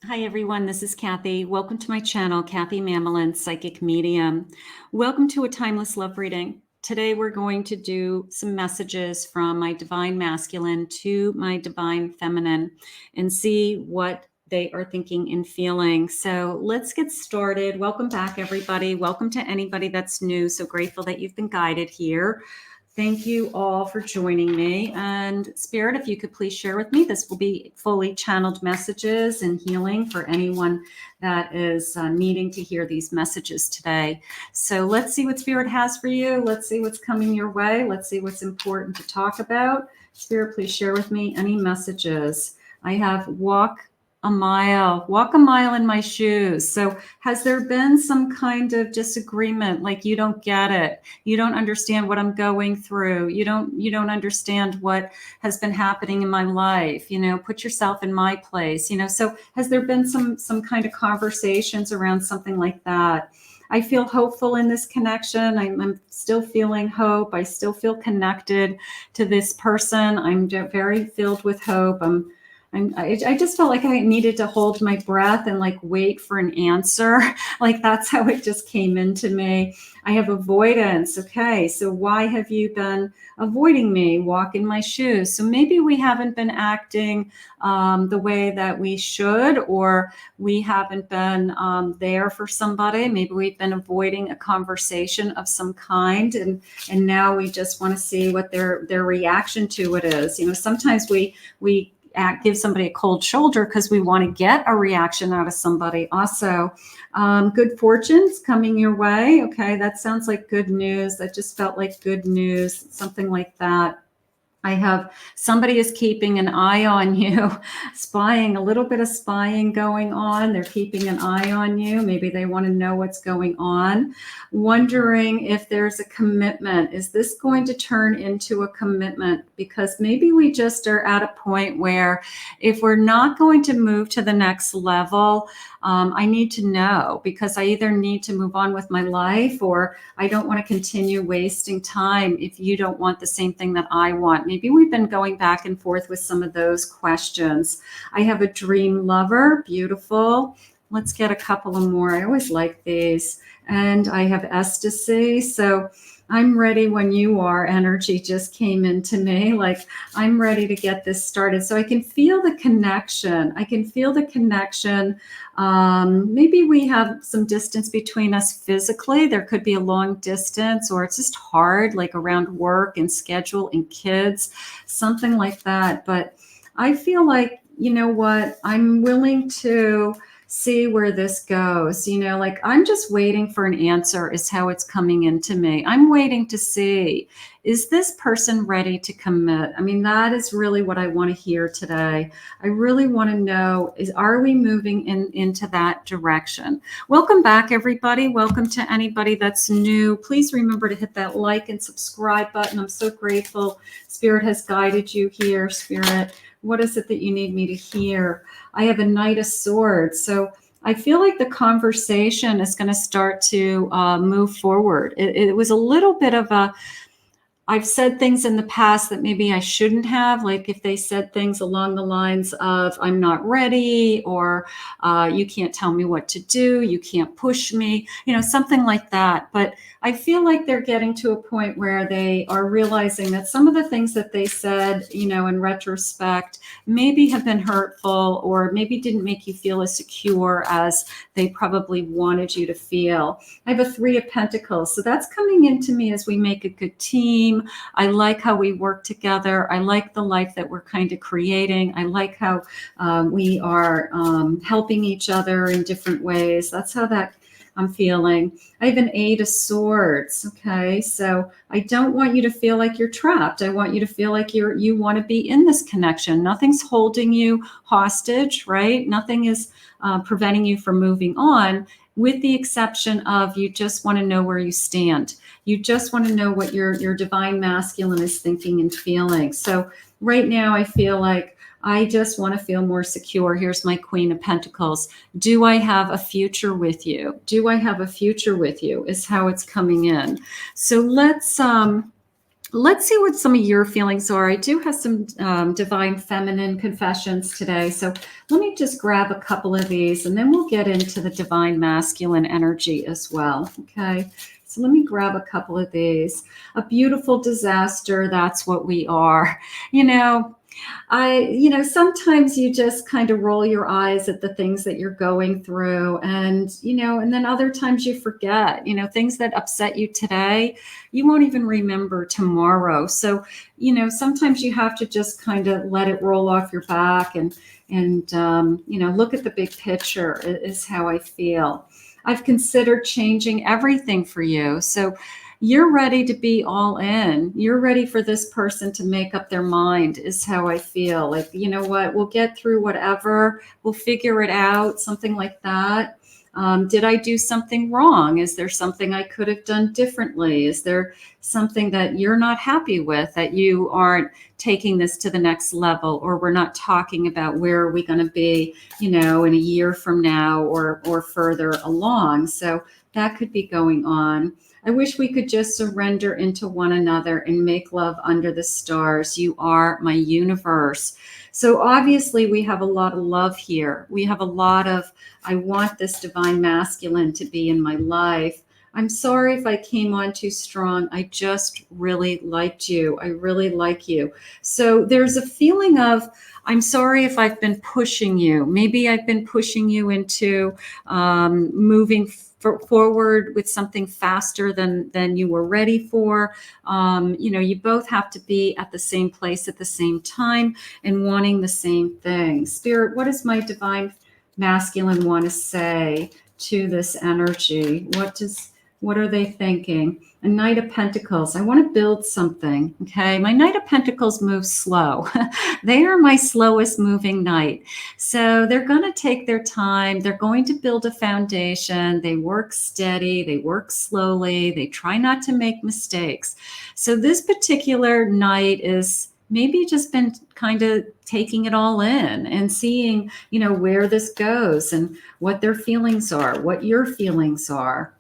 Hi everyone, this is Kathy. Welcome to my channel, Kathy Mamelin, Psychic Medium. Welcome to a timeless love reading. Today we're going to do some messages from my divine masculine to my divine feminine and see what they are thinking and feeling. So let's get started. Welcome back everybody. Welcome to anybody that's new. So grateful that you've been guided here. Thank you all for joining me. And Spirit, if you could please share with me, this will be fully channeled messages and healing for anyone that is needing to hear these messages today. So let's see what Spirit has for you. Let's see what's coming your way. Let's see what's important to talk about. Spirit, please share with me any messages. I have walk a mile in my shoes. So has there been some kind of disagreement? Like you don't get it. You don't understand what I'm going through. You don't understand what has been happening in my life. Put yourself in my place. So has there been some kind of conversations around something like that? I feel hopeful in this connection. I'm still feeling hope. I still feel connected to this person. I'm very filled with hope. I just felt like I needed to hold my breath and like wait for an answer. Like that's how it just came into me. I have avoidance. Okay, so why have you been avoiding me? Walk in my shoes. So maybe we haven't been acting the way that we should, or we haven't been there for somebody. Maybe we've been avoiding a conversation of some kind, and now we just want to see what their reaction to it is. Sometimes we give somebody a cold shoulder because we want to get a reaction out of somebody. Also, good fortunes coming your way. Okay, that sounds like good news. That just felt like good news, something like that. I have somebody is keeping an eye on you, spying, a little bit of spying going on. They're keeping an eye on you. Maybe they want to know what's going on. Wondering if there's a commitment. Is this going to turn into a commitment? Because maybe we just are at a point where if we're not going to move to the next level, I need to know, because I either need to move on with my life or I don't want to continue wasting time if you don't want the same thing that I want. Maybe we've been going back and forth with some of those questions. I have a dream lover. Beautiful. Let's get a couple of more. I always like these. And I have ecstasy. So I'm ready when you are. Energy just came into me. Like I'm ready to get this started. So I can feel the connection. I can feel the connection. Maybe we have some distance between us physically. There could be a long distance, or it's just hard, like around work and schedule and kids, something like that. But I feel like, you know what, I'm willing to see where this goes. Like I'm just waiting for an answer is how it's coming into me. I'm waiting to see, is this person ready to commit? I mean, that is really what I want to hear today. I really want to know, are we moving into that direction? Welcome back, everybody. Welcome to anybody that's new. Please remember to hit that like and subscribe button. I'm so grateful Spirit has guided you here. Spirit, what is it that you need me to hear? I have a Knight of Swords. So I feel like the conversation is going to start to move forward. It was a little bit of I've said things in the past that maybe I shouldn't have, like if they said things along the lines of, I'm not ready, or you can't tell me what to do, you can't push me, something like that. But I feel like they're getting to a point where they are realizing that some of the things that they said, in retrospect, maybe have been hurtful, or maybe didn't make you feel as secure as they probably wanted you to feel. I have a Three of Pentacles. So that's coming into me as we make a good team. I like how we work together. I like the life that we're kind of creating. I like how we are helping each other in different ways. That's how that I'm feeling. I have an Eight of Swords. Okay, so I don't want you to feel like you're trapped. I want you to feel like you want to be in this connection. Nothing's holding you hostage, right? Nothing is preventing you from moving on, with the exception of you just want to know where you stand. You just want to know what your divine masculine is thinking and feeling. So right now I feel like I just want to feel more secure. Here's my Queen of Pentacles. Do I have a future with you? Do I have a future with you is how it's coming in. So let's Let's see what some of your feelings are. I do have some divine feminine confessions today. So let me just grab a couple of these and then we'll get into the divine masculine energy as well. Okay. So let me grab a couple of these. A beautiful disaster. That's what we are. You know, sometimes you just kind of roll your eyes at the things that you're going through and then other times you forget, things that upset you today, you won't even remember tomorrow. So, sometimes you have to just kind of let it roll off your back and look at the big picture is how I feel. I've considered changing everything for you. So you're ready to be all in. You're ready for this person to make up their mind is how I feel. Like, you know what, we'll get through whatever, we'll figure it out, something like that. Did I do something wrong? Is there something I could have done differently? Is there something that you're not happy with, that you aren't taking this to the next level, or we're not talking about where are we going to be, in a year from now or further along? So that could be going on. I wish we could just surrender into one another and make love under the stars. You are my universe. So obviously we have a lot of love here. We have a lot of, I want this divine masculine to be in my life. I'm sorry if I came on too strong. I just really liked you. I really like you. So there's a feeling of, I'm sorry if I've been pushing you. Maybe I've been pushing you into moving forward with something faster than you were ready for. You both have to be at the same place at the same time and wanting the same thing. Spirit, what does my divine masculine want to say to this energy? What are they thinking? A Knight of Pentacles. I want to build something. Okay. My Knight of Pentacles moves slow. They are my slowest moving knight. So they're going to take their time. They're going to build a foundation. They work steady. They work slowly. They try not to make mistakes. So this particular knight is maybe just been kind of taking it all in and seeing, where this goes and what their feelings are, what your feelings are.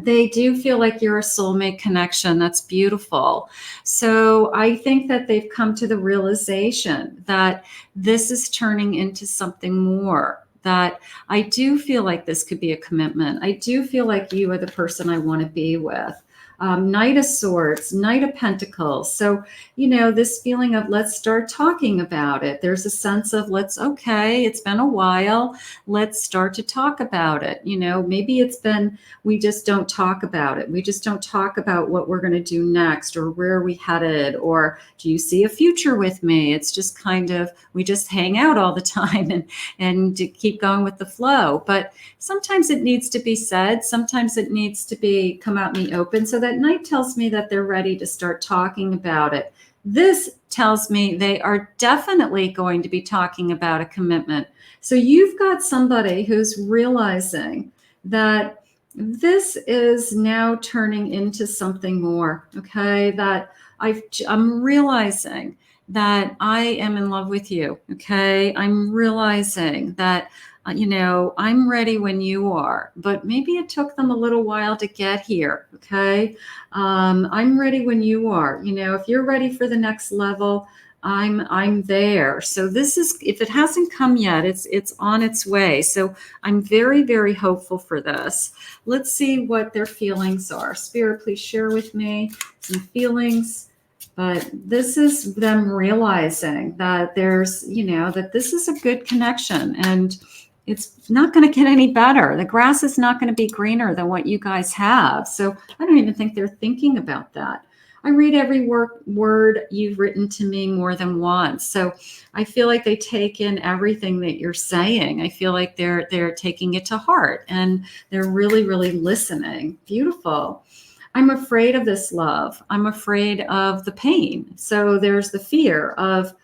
They do feel like you're a soulmate connection. That's beautiful. So I think that they've come to the realization that this is turning into something more, that I do feel like this could be a commitment. I do feel like you are the person I want to be with. Knight of Swords, Knight of Pentacles. So, this feeling of let's start talking about it. There's a sense of okay, it's been a while. Let's start to talk about it. Maybe it's been, we just don't talk about it. We just don't talk about what we're going to do next, or where are we headed, or do you see a future with me? It's just kind of, we just hang out all the time and keep going with the flow. But sometimes it needs to be said. Sometimes it needs to be come out in the open. So that Knight tells me that they're ready to start talking about it. This tells me they are definitely going to be talking about a commitment. So you've got somebody who's realizing that this is now turning into something more. Okay, that I'm realizing that I am in love with you. Okay, I'm realizing that I'm ready when you are, but maybe it took them a little while to get here. Okay. I'm ready when you are, if you're ready for the next level, I'm there. So this is, if it hasn't come yet, it's on its way. So I'm very, very hopeful for this. Let's see what their feelings are. Spirit, please share with me some feelings. But this is them realizing that there's, that this is a good connection and it's not going to get any better. The grass is not going to be greener than what you guys have. So I don't even think they're thinking about that. I read every word you've written to me more than once. So I feel like they take in everything that you're saying. I feel like they're taking it to heart and they're really, really listening. Beautiful. I'm afraid of this love. I'm afraid of the pain. So there's the fear of,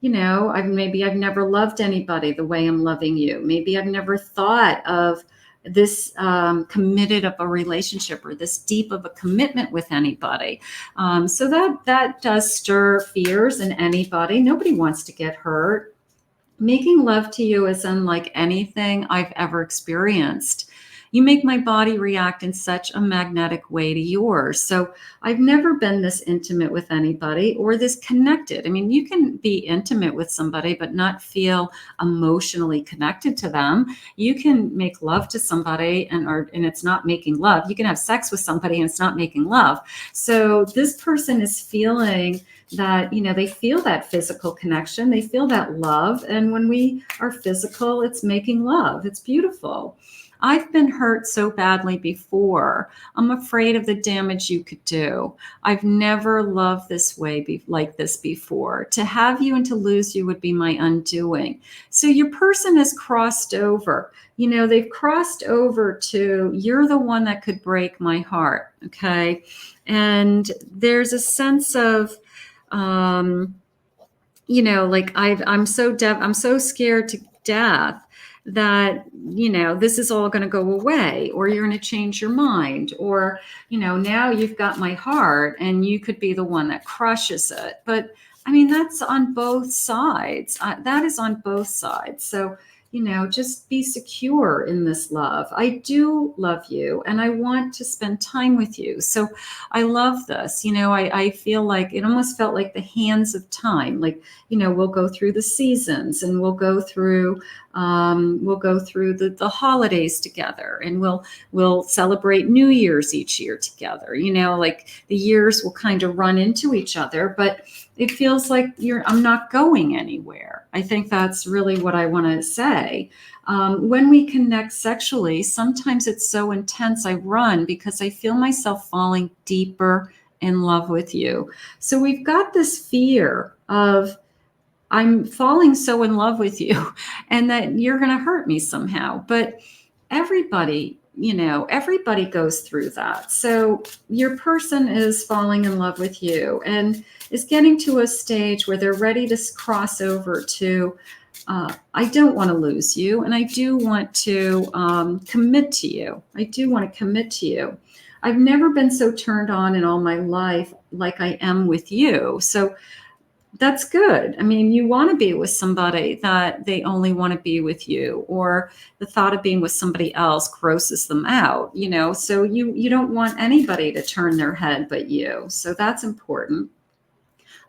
maybe I've never loved anybody the way I'm loving you. Maybe I've never thought of this committed of a relationship or this deep of a commitment with anybody. So that does stir fears in anybody. Nobody wants to get hurt. Making love to you is unlike anything I've ever experienced. You make my body react in such a magnetic way to yours. So I've never been this intimate with anybody or this connected. I mean, you can be intimate with somebody, but not feel emotionally connected to them. You can make love to somebody and it's not making love. You can have sex with somebody and it's not making love. So this person is feeling that, they feel that physical connection. They feel that love. And when we are physical, it's making love. It's beautiful. I've been hurt so badly before. I'm afraid of the damage you could do. I've never loved this way like this before. To have you and to lose you would be my undoing. So your person has crossed over. They've crossed over to, you're the one that could break my heart. Okay. And there's a sense of, like I'm so scared to death that, this is all going to go away, or you're going to change your mind, or, now you've got my heart and you could be the one that crushes it. But I mean, that's on both sides. That is on both sides. So, just be secure in this love. I do love you and I want to spend time with you. So I love this. I feel like it almost felt like the hands of time. Like, we'll go through the seasons and we'll go through the holidays together, and we'll celebrate New Year's each year together. Like the years will kind of run into each other, but it feels like I'm not going anywhere. I think that's really what I want to say. When we connect sexually, sometimes it's so intense I run because I feel myself falling deeper in love with you. So we've got this fear of, I'm falling so in love with you and that you're going to hurt me somehow. But everybody goes through that. So your person is falling in love with you and is getting to a stage where they're ready to cross over to, I don't want to lose you. And I do want to commit to you. I do want to commit to you. I've never been so turned on in all my life like I am with you. So that's good. I mean, you want to be with somebody that they only want to be with you, or the thought of being with somebody else grosses them out, so you don't want anybody to turn their head but you. So that's important.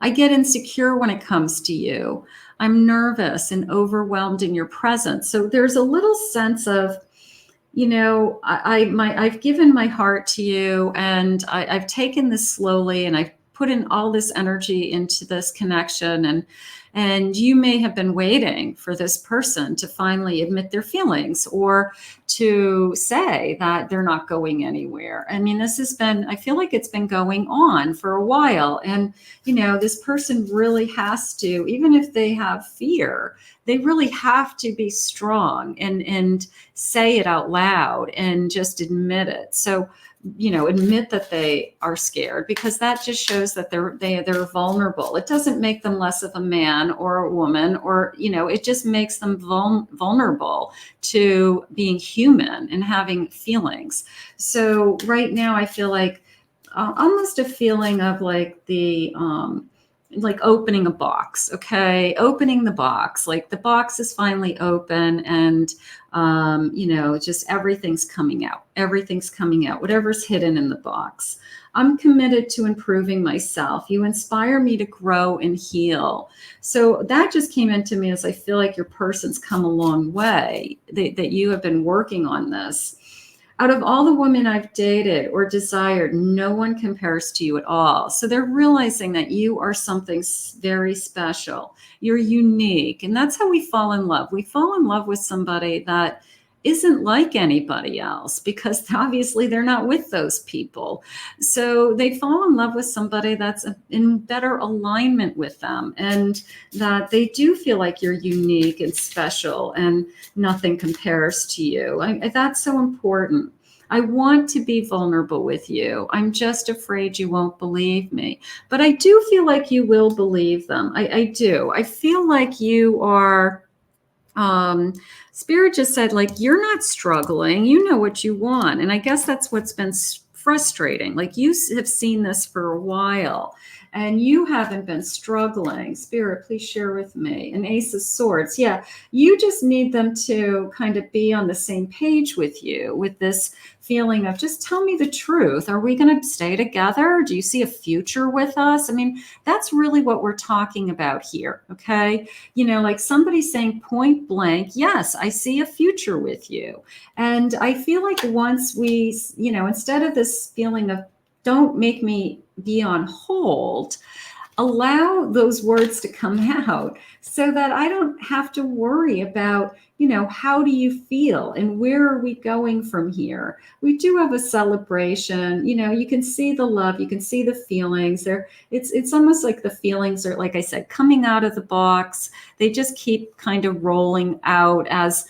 I get insecure when it comes to you. I'm nervous and overwhelmed in your presence. So there's a little sense of, I've given my heart to you, and I've taken this slowly, and I've put in all this energy into this connection, and you may have been waiting for this person to finally admit their feelings or to say that they're not going anywhere. I mean, I feel like it's been going on for a while, and this person really has to, even if they have fear, they really have to be strong and say it out loud and just admit it. So admit that they are scared, because that just shows that they're vulnerable. It doesn't make them less of a man or a woman, or, it just makes them vulnerable to being human and having feelings. So right now I feel like almost a feeling of like like opening a box. Okay. Opening the box, like the box is finally open, and just everything's coming out. Whatever's hidden in the box. I'm committed to improving myself. You inspire me to grow and heal. So that just came into me as I feel like your person's come a long way, that you have been working on this. Out of all the women I've dated or desired, no one compares to you at all. So they're realizing that you are something very special. You're unique. And that's how we fall in love. We fall in love with somebody that isn't like anybody else, because obviously they're not with those people. So they fall in love with somebody that's in better alignment with them, and that they do feel like you're unique and special and nothing compares to you. That's so important. I want to be vulnerable with you. I'm just afraid you won't believe me. But I do feel like you will believe them. I do. I feel like you are... Spirit just said, like, you're not struggling. You know what you want. And I guess that's what's been frustrating. Like, you have seen this for a while. and you haven't been struggling. Spirit, please share with me. An Ace of Swords. Yeah, you just need them to kind of be on the same page with you, with this feeling of just tell me the truth. Are we going to stay together? Do you see a future with us? I mean, that's really what we're talking about here. Okay. You know, like somebody saying point blank, yes, I see a future with you. And I feel like once we, you know, instead of this feeling of don't make me be on hold, allow those words to come out so that I don't have to worry about, you know, how do you feel and where are we going from here? We do have a celebration, you know, you can see the love, you can see the feelings there. It's almost like the feelings are, like I said, coming out of the box. They just keep kind of rolling out as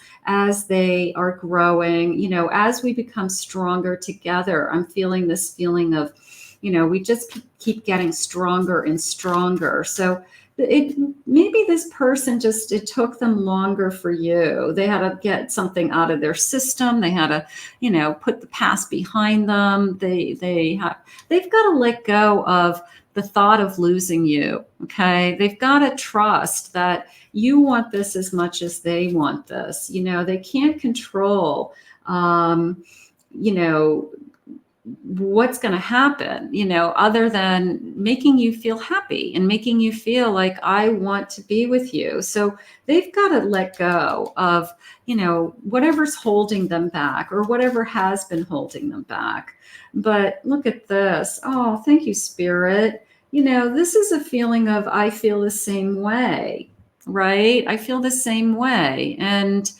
they are growing, you know, as we become stronger together. I'm feeling this feeling of, you know, we just keep getting stronger and stronger. So maybe this person just, it took them longer for you. They had to get something out of their system. They had to, you know, put the past behind them. They've got to let go of the thought of losing you. Okay. They've got to trust that you want this as much as they want this. You know, they can't control, you know, what's going to happen, you know, other than making you feel happy and making you feel like I want to be with you. So they've got to let go of, you know, whatever's holding them back or whatever has been holding them back. But look at this. Oh, thank you, Spirit. You know, this is a feeling of I feel the same way, right? I feel the same way. And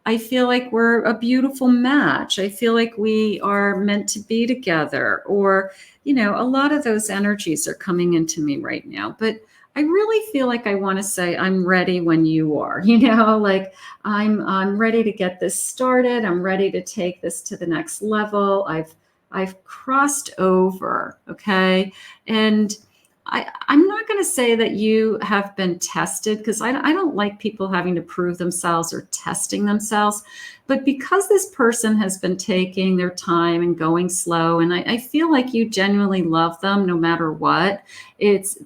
I feel like we're a beautiful match. I feel like we are meant to be together, or, you know, a lot of those energies are coming into me right now. But I really feel like I want to say I'm ready when you are, you know, like I'm ready to get this started. I'm ready to take this to the next level. I've crossed over. Okay. And I'm not going to say that you have been tested, because I don't like people having to prove themselves or testing themselves. But because this person has been taking their time and going slow, and I feel like you genuinely love them no matter what, it's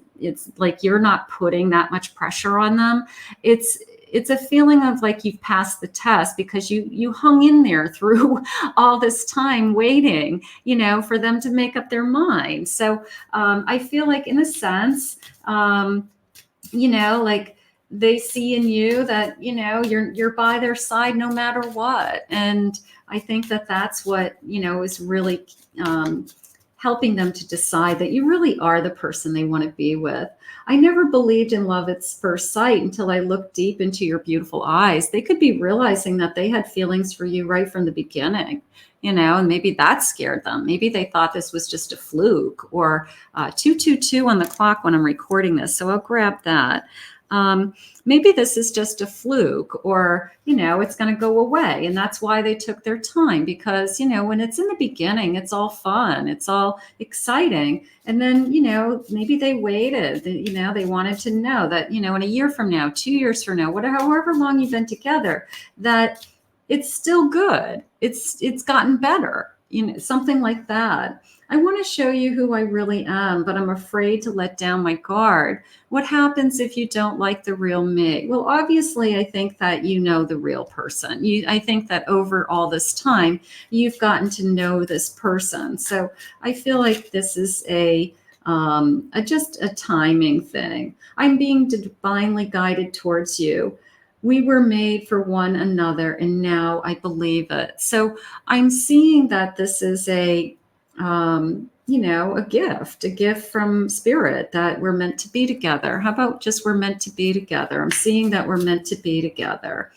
like you're not putting that much pressure on them. It's a feeling of like you've passed the test because you hung in there through all this time waiting, you know, for them to make up their mind. So I feel like in a sense, you know, like they see in you that, you know, you're by their side no matter what. And I think that that's what, you know, is really helping them to decide that you really are the person they want to be with. I never believed in love at first sight until I looked deep into your beautiful eyes. They could be realizing that they had feelings for you right from the beginning, you know, and maybe that scared them. Maybe they thought this was just a fluke, or 222 on the clock when I'm recording this. So I'll grab that. Maybe this is just a fluke, or, you know, it's going to go away. And that's why they took their time, because, you know, when it's in the beginning, it's all fun. It's all exciting. And then, you know, maybe they waited, you know, they wanted to know that, you know, in a year from now, 2 years from now, whatever, however long you've been together, that it's still good. It's gotten better, you know, something like that. I want to show you who I really am, but I'm afraid to let down my guard. What happens if you don't like the real me? Well, obviously, I think that you know the real person. I think that over all this time, you've gotten to know this person. So I feel like this is just a timing thing. I'm being divinely guided towards you. We were made for one another, and now I believe it. So I'm seeing that this is you know, a gift from Spirit, that we're meant to be together. How about just we're meant to be together? I'm seeing that we're meant to be together.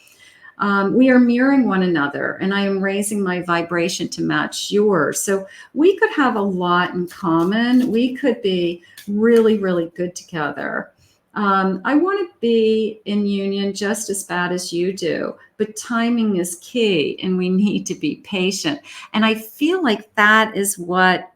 We are mirroring one another, and I am raising my vibration to match yours. So we could have a lot in common. We could be really, really good together. I want to be in union just as bad as you do, but timing is key, and we need to be patient. And I feel like that is what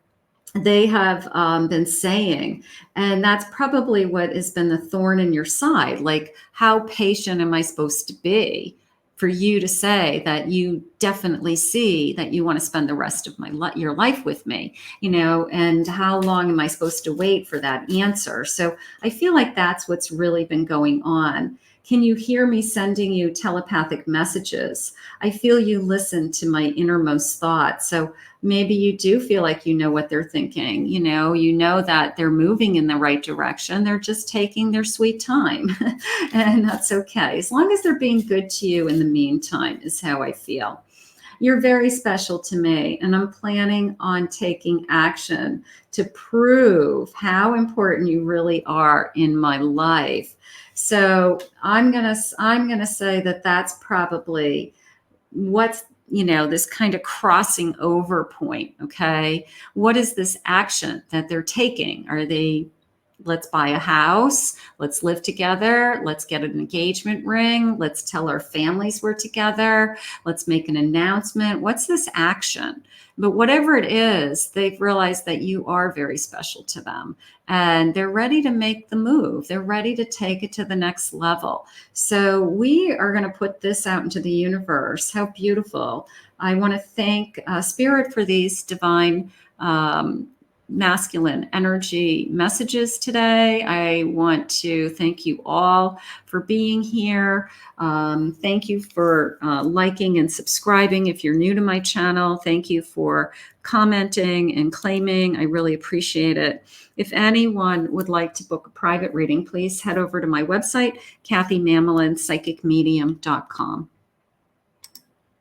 they have been saying. And that's probably what has been the thorn in your side. Like, how patient am I supposed to be for you to say that you definitely see that you want to spend the rest of your life with me, and how long am I supposed to wait for that answer? So I feel like that's what's really been going on. Can you hear me sending you telepathic messages? I feel you listen to my innermost thoughts. So maybe you do feel like you know what they're thinking. You know that they're moving in the right direction. They're just taking their sweet time. And that's okay. As long as they're being good to you in the meantime, is how I feel. You're very special to me, and I'm planning on taking action to prove how important you really are in my life. So I'm gonna say that that's probably what's this kind of crossing over point. Okay, what is this action that they're taking? Are they, let's buy a house, let's live together, let's get an engagement ring, let's tell our families we're together, let's make an announcement? What's this action? But whatever it is, they've realized that you are very special to them, and they're ready to make the move. They're ready to take it to the next level. So we are going to put this out into the universe. How beautiful. I want to thank Spirit for these divine masculine energy messages today. I want to thank you all for being here. Thank you for liking and subscribing if you're new to my channel. Thank you for commenting and claiming. I really appreciate it. If anyone would like to book a private reading, please head over to my website, CathyMammelin, psychicmedium.com.